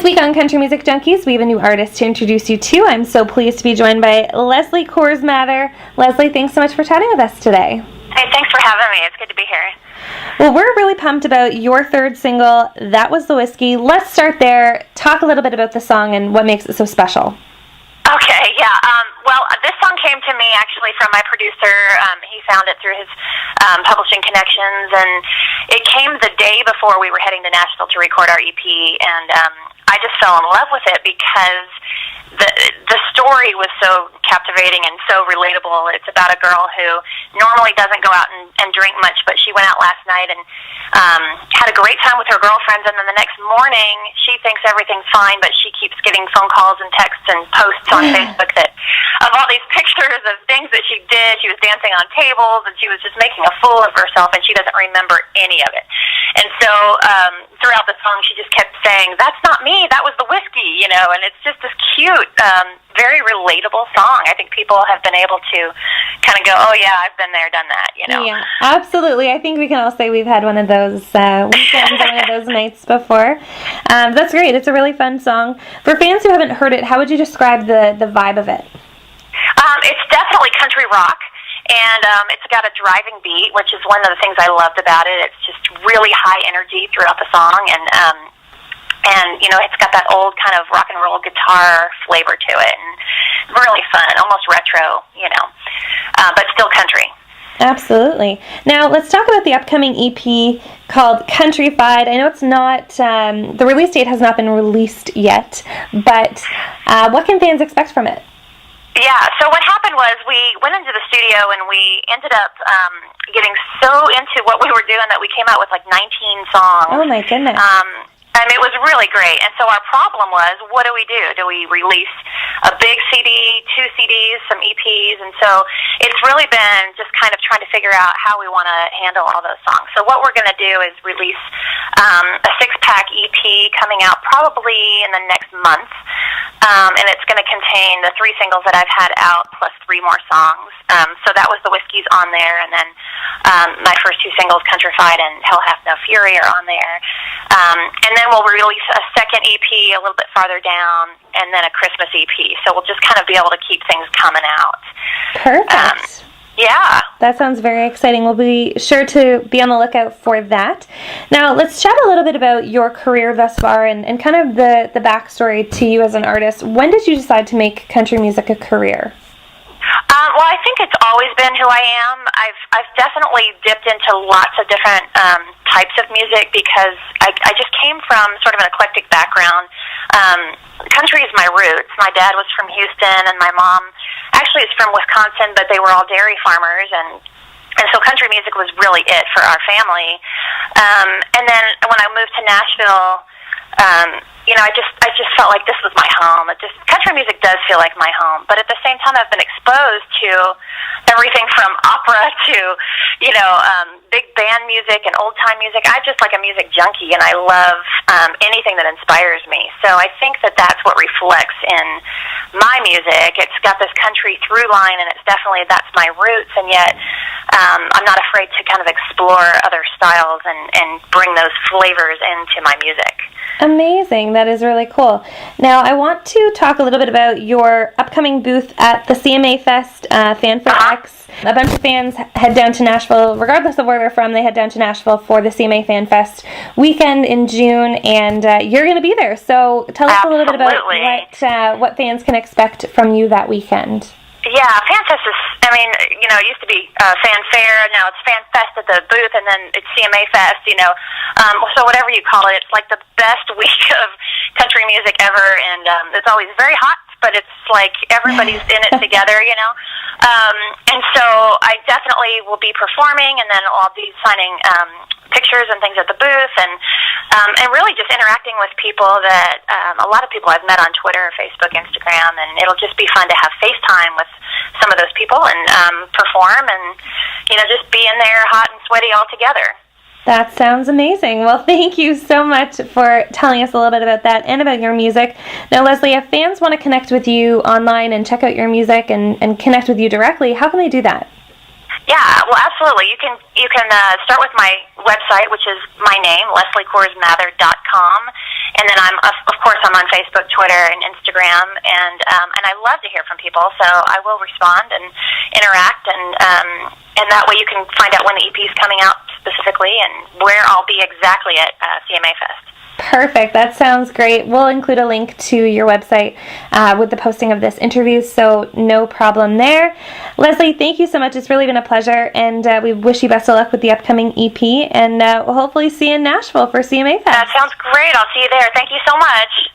This week on Country Music Junkies, we have a new artist to introduce you to. I'm so pleased to be joined by Leslie Cours Mather. Leslie, thanks so much for chatting with us today. Hey, thanks for having me. It's good to be here. Well, we're really pumped about your third single, That Was the Whiskey. Let's start there. Talk a little bit about the song and what makes it so special. Okay, yeah. Well, this song came to me actually from my producer. He found it through his publishing connections, and it came the day before we were heading to Nashville to record our EP, and I just fell in love with it because the story was so captivating and so relatable. It's about a girl who normally doesn't go out and drink much, but she went out last night and had a great time with her girlfriends, and then the next morning she thinks everything's fine, but she keeps getting phone calls and texts and posts on Facebook that of all these pictures of things that she did. She was dancing on tables, and she was just making a fool of herself, and she doesn't remember any of it. And so throughout the song, she just kept saying, "That's not me, that was the whiskey," and it's just this cute, very relatable song. I think people have been able to kind of go, "Oh yeah, I've been there, done that," Yeah, absolutely. I think we can all say we've had one of those weekends, one of those nights before. That's great. It's a really fun song. For fans who haven't heard it, how would you describe the vibe of it? It's definitely country rock. And it's got a driving beat, which is one of the things I loved about it. It's just really high energy throughout the song, and it's got that old kind of rock and roll guitar flavor to it, and really fun, almost retro, but still country. Absolutely. Now, let's talk about the upcoming EP called Countryfied. I know it's not, the release date has not been released yet, but what can fans expect from it? Yeah, so what happened was we went into the studio and we ended up getting so into what we were doing that we came out with like 19 songs. Oh my goodness. And it was really great. And so our problem was, what do we do? Do we release a big CD, 2 CDs, some EPs? And so it's really been just kind of trying to figure out how we want to handle all those songs. So what we're going to do is release a 6-pack EP coming out probably in the next month. And it's going to contain the 3 singles that I've had out plus 3 more songs. So That Was the Whiskey's on there, and then my first 2 singles, Countryfied and Hell Hath No Fury, are on there. And then we'll release a second EP a little bit farther down, and then a Christmas EP. So we'll just kind of be able to keep things coming out. Perfect. Yeah. That sounds very exciting. We'll be sure to be on the lookout for that. Now, let's chat a little bit about your career thus far and kind of the backstory to you as an artist. When did you decide to make country music a career? Well, I think it's always been who I am. I've definitely dipped into lots of different types of music because I just came from sort of an eclectic background. Country is my roots. My dad was from Houston, and my mom actually is from Wisconsin, but they were all dairy farmers, and so country music was really it for our family. And then when I moved to Nashville, I just felt like this was my home. Country music does feel like my home, but at the same time, I've been exposed to everything from opera to, big band music and old time music. I'm just like a music junkie, and I love anything that inspires me. So I think that's what reflects in my music. It's got this country through line, and that's my roots, and yet I'm not afraid to kind of explore other styles and bring those flavors into my music. Amazing. That is really cool. Now, I want to talk a little bit about your upcoming booth at the CMA Fest, Fanfare X. A bunch of fans head down to Nashville, regardless of where they're from, they head down to Nashville for the CMA Fan Fest weekend in June, and you're going to be there. So tell us a little bit about what fans can expect from you that weekend. Yeah, FanFest is, it used to be Fanfare, now it's FanFest at the booth, and then it's CMA Fest, so whatever you call it, it's like the best week of country music ever, and it's always very hot, but it's like everybody's in it together, and so I definitely will be performing, and then I'll be signing pictures and things at the booth, and really just interacting with people that a lot of people I've met on Twitter, Facebook, Instagram, and it'll just be fun to have FaceTime with some of those people and perform and just be in there hot and sweaty all together. That sounds amazing. Well, thank you so much for telling us a little bit about that and about your music. Now, Leslie, if fans want to connect with you online and check out your music and connect with you directly, how can they do that? Yeah, well, absolutely. You can start with my website, which is my name, LeslieCoursMather.com, and then of course I'm on Facebook, Twitter, and Instagram, and I love to hear from people, so I will respond and interact, and that way you can find out when the EP is coming out specifically and where I'll be exactly at CMA Fest. Perfect. That sounds great. We'll include a link to your website with the posting of this interview, so no problem there. Leslie, thank you so much. It's really been a pleasure, and we wish you best of luck with the upcoming EP, and we'll hopefully see you in Nashville for CMA Fest. That sounds great. I'll see you there. Thank you so much.